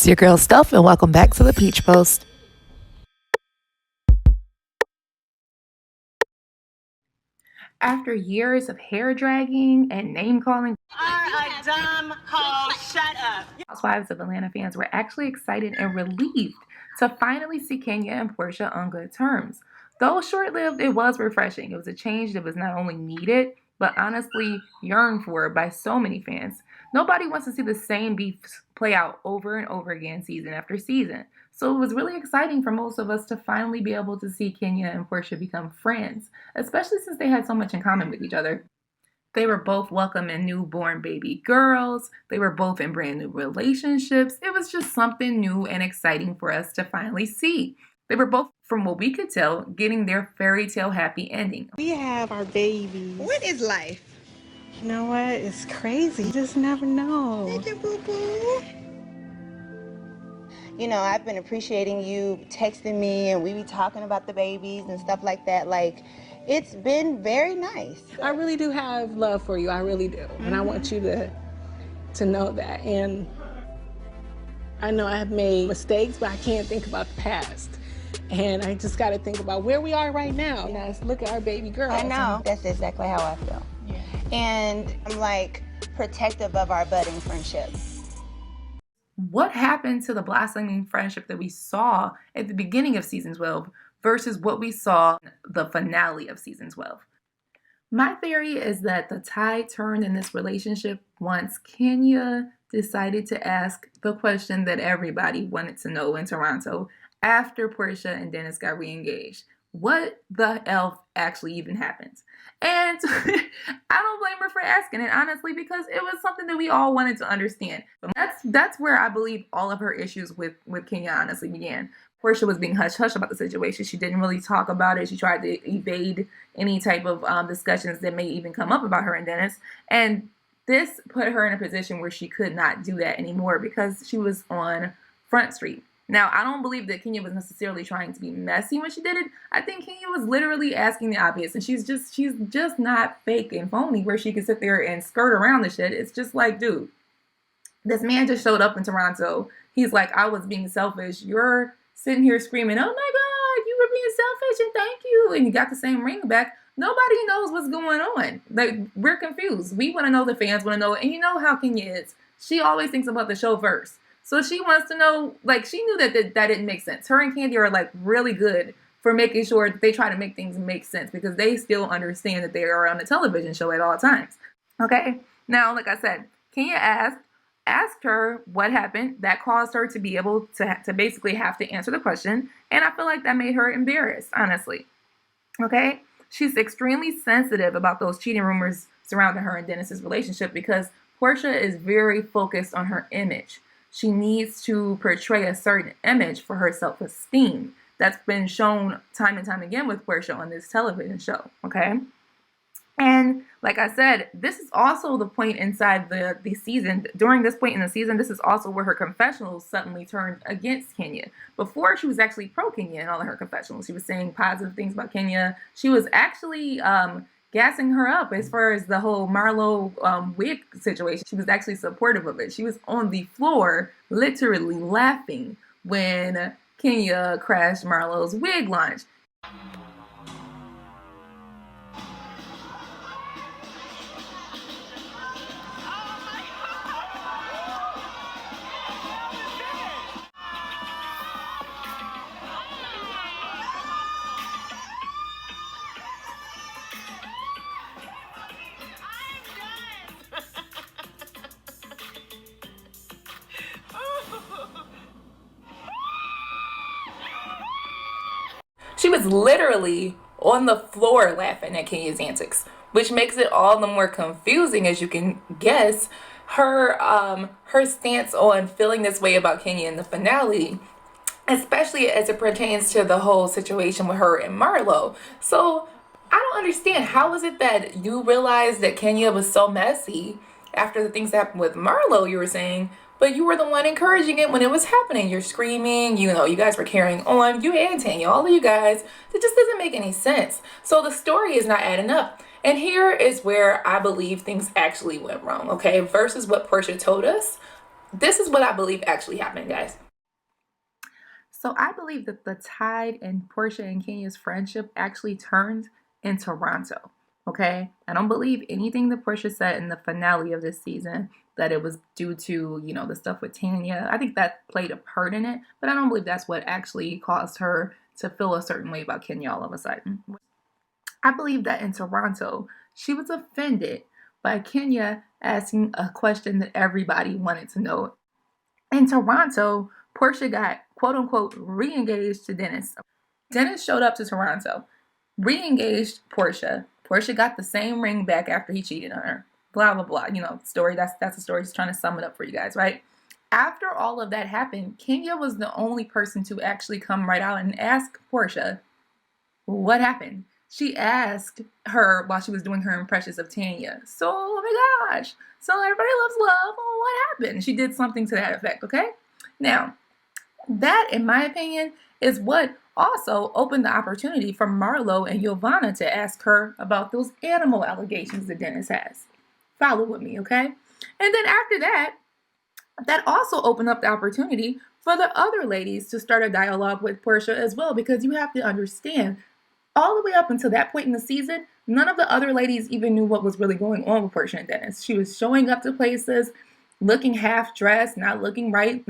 It's your girl Steph, and welcome back to the Peach Post. After years of hair dragging and name calling, a dumb call. Shut up. Housewives of Atlanta fans were actually excited and relieved to finally see Kenya and Porsha on good terms. Though short-lived, it was refreshing. It was a change that was not only needed, but honestly yearned for by so many fans. Nobody wants to see the same beef play out over and over again, season after season. So it was really exciting for most of us to finally be able to see Kenya and Porsha become friends, especially since they had so much in common with each other. They were both welcoming newborn baby girls. They were both in brand new relationships. It was just something new and exciting for us to finally see. They were both, from what we could tell, getting their fairy tale happy ending. We have our babies. What is life? You know what? It's crazy. You just never know. Thank you, boo-boo. You know, I've been appreciating you texting me, and we be talking about the babies and stuff like that. Like, it's been very nice. I really do have love for you. I really do. And I want you to know that. And I know I have made mistakes, but I can't think about the past. And I just got to think about where we are right now. Let's look at our baby girl. I know. That's exactly how I feel. Yeah. And I'm like protective of our budding friendship. What happened to the blossoming friendship that we saw at the beginning of season 12 versus what we saw in the finale of season 12? My theory is that the tide turned in this relationship once Kenya decided to ask the question that everybody wanted to know in Toronto after Porsha and Dennis got re-engaged. What the F actually even happened? And I don't blame her for asking it, honestly, because it was something that we all wanted to understand. But that's where I believe all of her issues with Kenya honestly began. Porsha was being hush-hush about the situation. She didn't really talk about it. She tried to evade any type of discussions that may even come up about her and Dennis. And this put her in a position where she could not do that anymore because she was on Front Street. Now, I don't believe that Kenya was necessarily trying to be messy when she did it. I think Kenya was literally asking the obvious, and she's just not fake and phony where she can sit there and skirt around the shit. It's just like, dude, this man just showed up in Toronto. He's like, I was being selfish. You're sitting here screaming, oh my God, you were being selfish and thank you. And you got the same ring back. Nobody knows what's going on. Like, we're confused. We want to know, the fans want to know. And you know how Kenya is. She always thinks about the show first. So she wants to know, like, she knew that didn't make sense. Her and Candy are, like, really good for making sure that they try to make things make sense because they still understand that they are on a television show at all times. Okay? Now, like I said, Kenya asked her what happened. That caused her to be able to basically have to answer the question. And I feel like that made her embarrassed, honestly. Okay? She's extremely sensitive about those cheating rumors surrounding her and Dennis's relationship because Porsha is very focused on her image. She needs to portray a certain image for her self-esteem. That's been shown time and time again with Porsha on this television show, okay? And like I said, this is also the point inside the season. During this point in the season, this is also where her confessionals suddenly turned against Kenya. Before, she was actually pro-Kenya in all of her confessionals. She was saying positive things about Kenya. She was actually gassing her up as far as the whole Marlo wig situation. She was actually supportive of it. She was on the floor literally laughing when Kenya crashed Marlo's wig launch. She was literally on the floor laughing at Kenya's antics, which makes it all the more confusing, as you can guess, her stance on feeling this way about Kenya in the finale, especially as it pertains to the whole situation with her and Marlo. So I don't understand. How is it that you realized that Kenya was so messy after the things that happened with Marlo, you were saying, but you were the one encouraging it when it was happening? You're screaming, you know, you guys were carrying on, you and Tanya, all of you guys. It just doesn't make any sense. So the story is not adding up. And here is where I believe things actually went wrong, okay? Versus what Porsha told us. This is what I believe actually happened, guys. So I believe that the tide in Porsha and Kenya's friendship actually turned in Toronto. Okay? I don't believe anything that Porsha said in the finale of this season that it was due to, the stuff with Tanya. I think that played a part in it, but I don't believe that's what actually caused her to feel a certain way about Kenya all of a sudden. I believe that in Toronto, she was offended by Kenya asking a question that everybody wanted to know. In Toronto, Porsha got quote unquote re-engaged to Dennis. Dennis showed up to Toronto, re-engaged Porsha. Porsha got the same ring back after he cheated on her. Blah blah blah. Story. That's the story. Just trying to sum it up for you guys, right? After all of that happened, Kenya was the only person to actually come right out and ask Porsha what happened. She asked her while she was doing her impressions of Tanya. So, oh my gosh. So everybody loves love. Oh, what happened? She did something to that effect, okay? Now, that, in my opinion, is what also opened the opportunity for Marlo and Giovanna to ask her about those animal allegations that Dennis has. Follow with me, okay? And then after that, that also opened up the opportunity for the other ladies to start a dialogue with Porsha as well, because you have to understand, all the way up until that point in the season, none of the other ladies even knew what was really going on with Porsha and Dennis. She was showing up to places, looking half dressed, not looking right,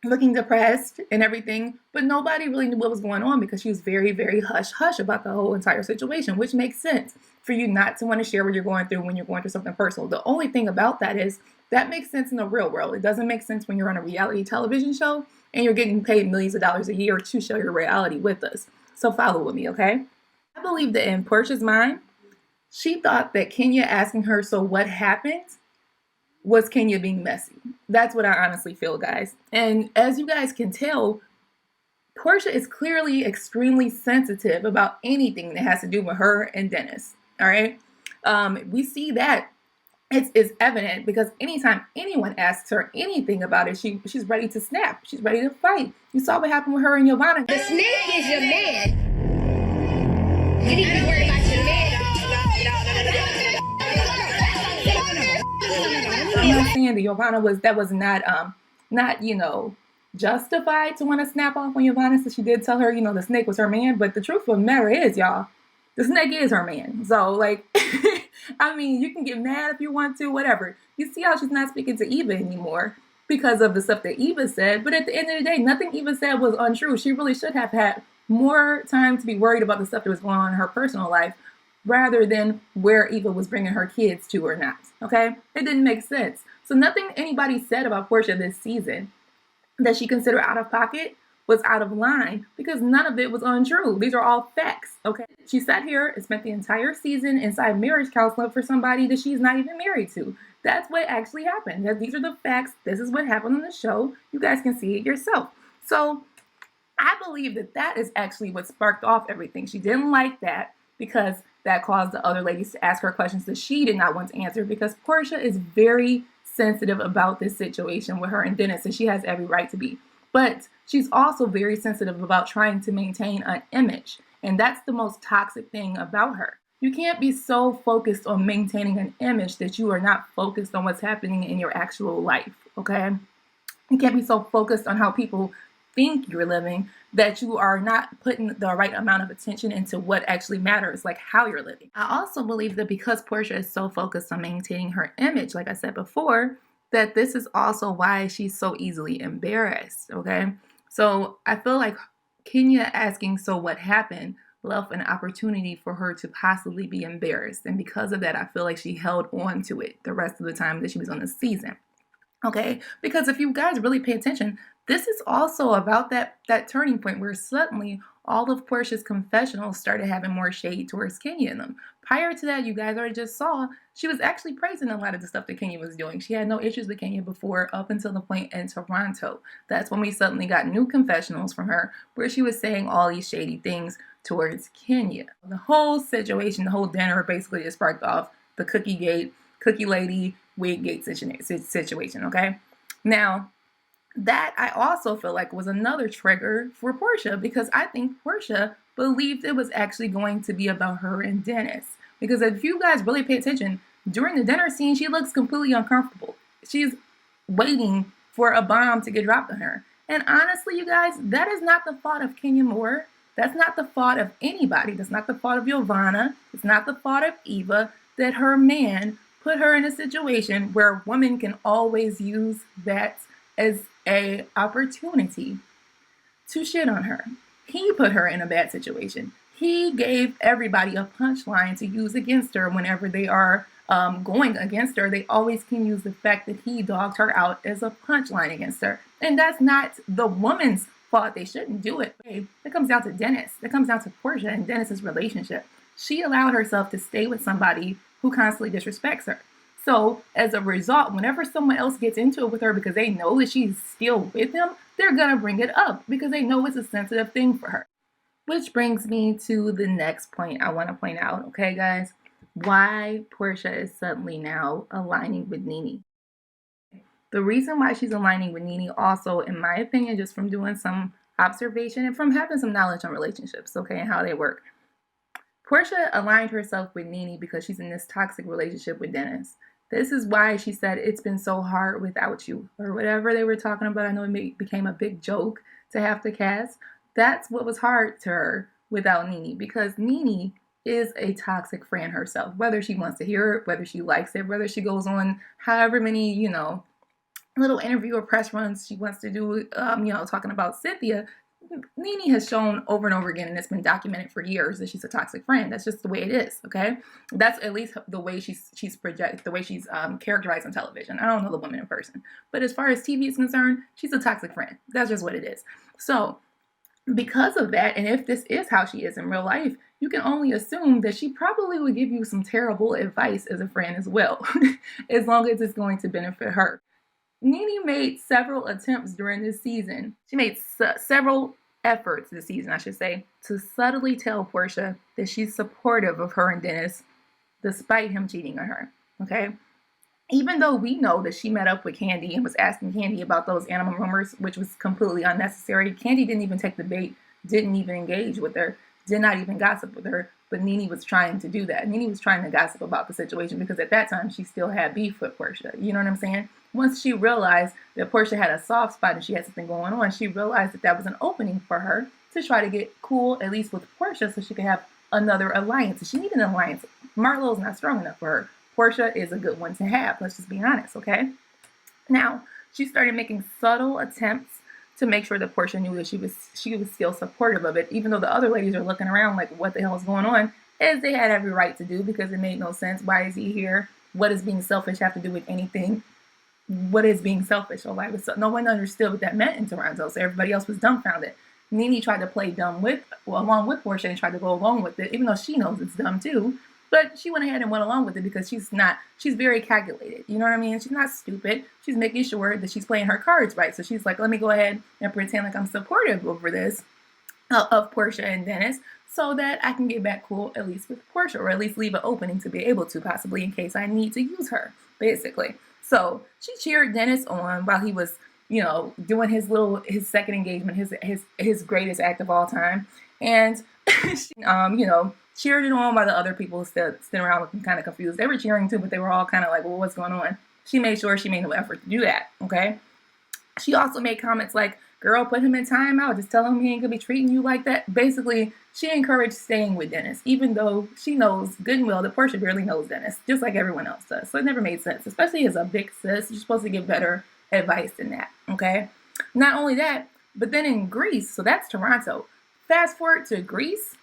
looking depressed and everything, but nobody really knew what was going on because she was very, very hush-hush about the whole entire situation, which makes sense for you not to want to share what you're going through when you're going through something personal. The only thing about that is that makes sense in the real world. It doesn't make sense when you're on a reality television show and you're getting paid millions of dollars a year to share your reality with us. So follow with me, okay? I believe that in Porsha's mind, she thought that Kenya asking her, so what happened, was Kenya being messy. That's what I honestly feel, guys. And as you guys can tell, Porsha is clearly extremely sensitive about anything that has to do with her and Dennis, all right? We see that it's evident because anytime anyone asks her anything about it, she's ready to snap. She's ready to fight. You saw what happened with her and Giovanna. The snake is your man. You need to be worried about your man. I'm not saying that Giovanna was not justified to want to snap off on Giovanna, so she did tell her the snake was her man. But the truth of the matter is, y'all, the snake is her man. So like, I mean, you can get mad if you want to, whatever. You see how she's not speaking to Eva anymore because of the stuff that Eva said. But at the end of the day, nothing Eva said was untrue. She really should have had more time to be worried about the stuff that was going on in her personal life rather than where Eva was bringing her kids to or not, okay? It didn't make sense. So nothing anybody said about Porsha this season that she considered out of pocket was out of line because none of it was untrue. These are all facts, okay? She sat here and spent the entire season inside marriage counseling for somebody that she's not even married to. That's what actually happened. These are the facts. This is what happened on the show. You guys can see it yourself. So I believe that is actually what sparked off everything. She didn't like that because that caused the other ladies to ask her questions that she did not want to answer because Porsha is very sensitive about this situation with her and Dennis, and she has every right to be. But she's also very sensitive about trying to maintain an image, and that's the most toxic thing about her. You can't be so focused on maintaining an image that you are not focused on what's happening in your actual life, okay? You can't be so focused on how people think you're living that you are not putting the right amount of attention into what actually matters, like how you're living. I also believe that because Porsha is so focused on maintaining her image, like I said before, that this is also why she's so easily embarrassed, okay? So I feel like Kenya asking, so what happened, left an opportunity for her to possibly be embarrassed. And because of that, I feel like she held on to it the rest of the time that she was on the season. Okay, because if you guys really pay attention, this is also about that turning point where suddenly all of Porsha's confessionals started having more shade towards Kenya in them. Prior to that, you guys already just saw, she was actually praising a lot of the stuff that Kenya was doing. She had no issues with Kenya before up until the point in Toronto. That's when we suddenly got new confessionals from her where she was saying all these shady things towards Kenya. The whole situation, the whole dinner basically just sparked off the cookie lady, wig gate situation, okay? Now, that I also feel like was another trigger for Porsha because I think Porsha believed it was actually going to be about her and Dennis. Because if you guys really pay attention, during the dinner scene, she looks completely uncomfortable. She's waiting for a bomb to get dropped on her. And honestly, you guys, that is not the fault of Kenya Moore. That's not the fault of anybody. That's not the fault of Giovanna. It's not the fault of Eva that her man put her in a situation where a woman can always use that as a opportunity to shit on her. He put her in a bad situation. He gave everybody a punchline to use against her whenever they are going against her. They always can use the fact that he dogged her out as a punchline against her. And that's not the woman's fault. They shouldn't do it. That comes down to Dennis. That comes down to Porsha and Dennis's relationship. She allowed herself to stay with somebody who constantly disrespects her. So as a result, whenever someone else gets into it with her because they know that she's still with him, they're going to bring it up because they know it's a sensitive thing for her. Which brings me to the next point I want to point out, okay, guys? Why Porsha is suddenly now aligning with Nene. The reason why she's aligning with Nene also, in my opinion, just from doing some observation and from having some knowledge on relationships, okay, and how they work. Porsha aligned herself with Nene because she's in this toxic relationship with Dennis. This is why she said it's been so hard without you, or whatever they were talking about. I know it became a big joke to have to cast. That's what was hard to her without Nene, because Nene is a toxic friend herself, whether she wants to hear it, whether she likes it, whether she goes on however many, little interview or press runs she wants to do, talking about Cynthia. Nene has shown over and over again, and it's been documented for years, that she's a toxic friend. That's just the way it is, okay? That's at least the way she's projected, the way she's characterized on television. I don't know the woman in person. But as far as TV is concerned, she's a toxic friend. That's just what it is. So because of that, and if this is how she is in real life, you can only assume that she probably would give you some terrible advice as a friend as well, as long as it's going to benefit her. Nene made several attempts during this season. She made several efforts this season, I should say, to subtly tell Porsha that she's supportive of her and Dennis, despite him cheating on her, okay? Even though we know that she met up with Candy and was asking Candy about those animal rumors, which was completely unnecessary. Candy didn't even take the bait, didn't even engage with her, did not even gossip with her, but Nene was trying to do that. Nene was trying to gossip about the situation because at that time she still had beef with Porsha. You know what I'm saying? Once she realized that Porsha had a soft spot and she had something going on, she realized that that was an opening for her to try to get cool, at least with Porsha, so she could have another alliance. She needed an alliance. Marlo's not strong enough for her. Porsha is a good one to have. Let's just be honest, okay? Now, she started making subtle attempts to make sure that Porsha knew that she was still supportive of it, even though the other ladies are looking around like, what the hell is going on? As they had every right to do, because it made no sense. Why is he here? What does being selfish have to do with anything? What is being selfish? Or why was no one understood what that meant in Toronto, so everybody else was dumbfounded. Nene tried to play dumb along with Porsha and tried to go along with it, even though she knows it's dumb too. But she went ahead and went along with it because she's very calculated. You know what I mean? She's not stupid. She's making sure that she's playing her cards right. So she's like, let me go ahead and pretend like I'm supportive over this of Porsha and Dennis so that I can get back cool at least with Porsha, or at least leave an opening to be able to, possibly in case I need to use her, basically. So she cheered Dennis on while he was, doing his second engagement, his greatest act of all time. And she, cheered it on while the other people stood around looking kind of confused. They were cheering too, but they were all kind of like, well, what's going on? She made sure she made no effort to do that, okay? She also made comments like, girl, put him in timeout. Just tell him he ain't gonna be treating you like that. Basically, she encouraged staying with Dennis, even though she knows good and well that Porsha barely knows Dennis, just like everyone else does. So it never made sense, especially as a big sis. You're supposed to give better advice than that, okay? Not only that, but then in Greece, so that's Toronto. Fast forward to Greece.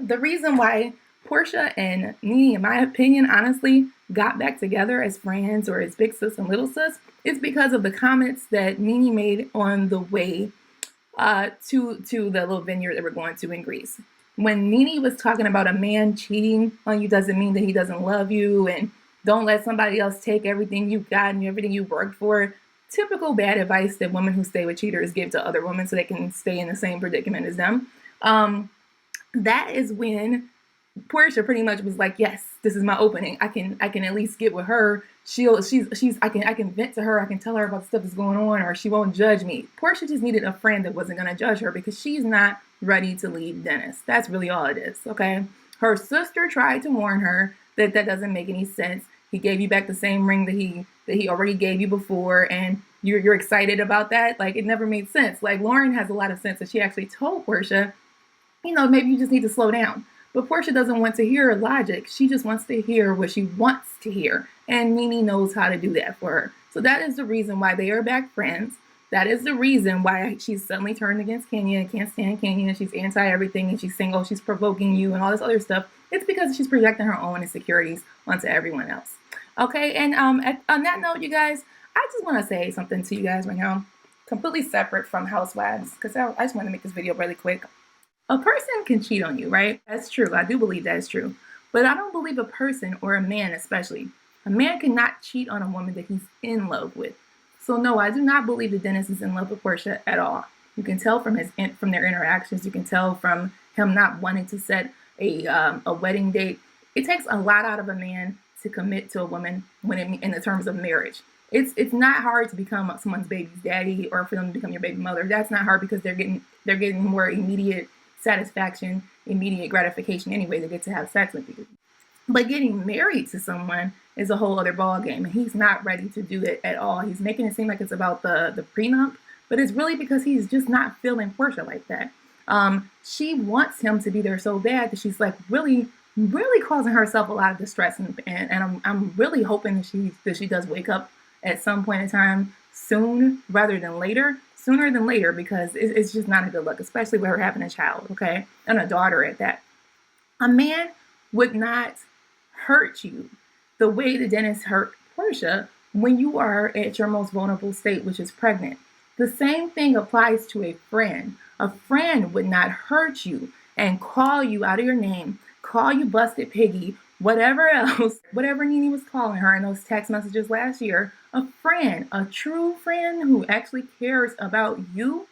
The reason why Porsha and Nene, in my opinion, honestly, got back together as friends or as big sis and little sis is because of the comments that Nene made on the way to the little vineyard that we're going to in Greece. When Nene was talking about a man cheating on you doesn't mean that he doesn't love you, and don't let somebody else take everything you've got and everything you worked for. Typical bad advice that women who stay with cheaters give to other women so they can stay in the same predicament as them. That is when Porsha pretty much was like, yes, this is my opening. I can at least get with her. I can vent to her. I can tell her about the stuff that's going on, or she won't judge me. Porsha just needed a friend that wasn't going to judge her because she's not ready to leave Dennis. That's really all it is, okay? Her sister tried to warn her that doesn't make any sense. He gave you back the same ring that he already gave you before, and you're excited about that. Like, it never made sense. Like, Lauren has a lot of sense, that she actually told Porsha, you know, maybe you just need to slow down. But Porsha doesn't want to hear logic. She just wants to hear what she wants to hear. And Nene knows how to do that for her. So that is the reason why they are back friends. That is the reason why she's suddenly turned against Kenya and can't stand Kenya, and she's anti-everything, and she's saying, oh, she's provoking you and all this other stuff. It's because she's projecting her own insecurities onto everyone else. Okay, and on that note, you guys, I just want to say something to you guys right now, completely separate from Housewives, because I just want to make this video really quick. A person can cheat on you, right? That's true. I do believe that is true. But I don't believe a person, or a man especially, a man cannot cheat on a woman that he's in love with. So no, I do not believe that Dennis is in love with Porsha at all. You can tell from their interactions. You can tell from him not wanting to set a wedding date. It takes a lot out of a man to commit to a woman in the terms of marriage. It's not hard to become someone's baby's daddy, or for them to become your baby mother. That's not hard, because they're getting more immediate satisfaction, immediate gratification anyway. They get to have sex with you. But getting married to someone is a whole other ball game, and he's not ready to do it at all. He's making it seem like it's about the prenup, but it's really because he's just not feeling Porsha like that. She wants him to be there so bad that she's like really causing herself a lot of distress, and I'm really hoping that she does wake up at some point in time soon, rather than later. Sooner than later, because it's just not a good look, especially with her having a child, okay, and a daughter at that. A man would not hurt you the way that Dennis hurt Porsha when you are at your most vulnerable state, which is pregnant. The same thing applies to a friend. A friend would not hurt you and call you out of your name, call you busted piggy, whatever else, whatever Nene was calling her in those text messages last year. A friend, a true friend who actually cares about you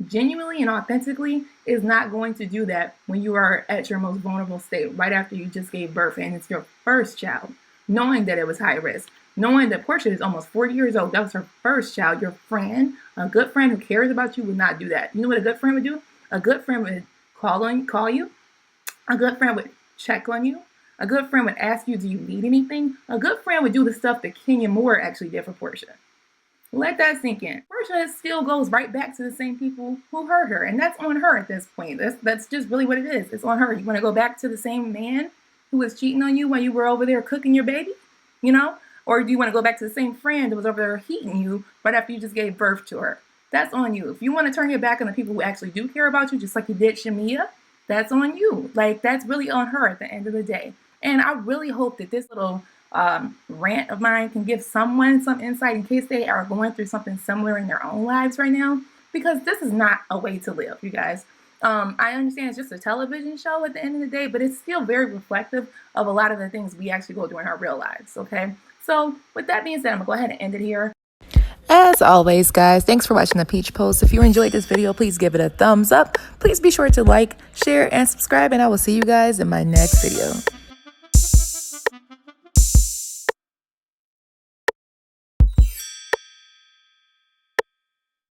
genuinely and authentically, is not going to do that when you are at your most vulnerable state, right after you just gave birth and it's your first child, knowing that it was high risk, knowing that Porsha is almost 40 years old. That was her first child. Your friend, a good friend who cares about you, would not do that. You know what a good friend would do? A good friend would call you. A good friend would check on you. A good friend would ask you, do you need anything? A good friend would do the stuff that Kenya Moore actually did for Porsha. Let that sink in. Porsha still goes right back to the same people who hurt her, and that's on her at this point. That's just really what it is. It's on her. You want to go back to the same man who was cheating on you while you were over there cooking your baby? You know? Or do you want to go back to the same friend that was over there heating you right after you just gave birth to her? That's on you. If you want to turn your back on the people who actually do care about you, just like you did Shamia, that's on you. Like, that's really on her at the end of the day. And I really hope that this little rant of mine can give someone some insight in case they are going through something similar in their own lives right now, because this is not a way to live, you guys. I understand it's just a television show at the end of the day, but it's still very reflective of a lot of the things we actually go through in our real lives, okay? So with that being said, I'm gonna go ahead and end it here. As always, guys, thanks for watching the Peach Post. If you enjoyed this video, please give it a thumbs up. Please be sure to like, share, and subscribe, and I will see you guys in my next video.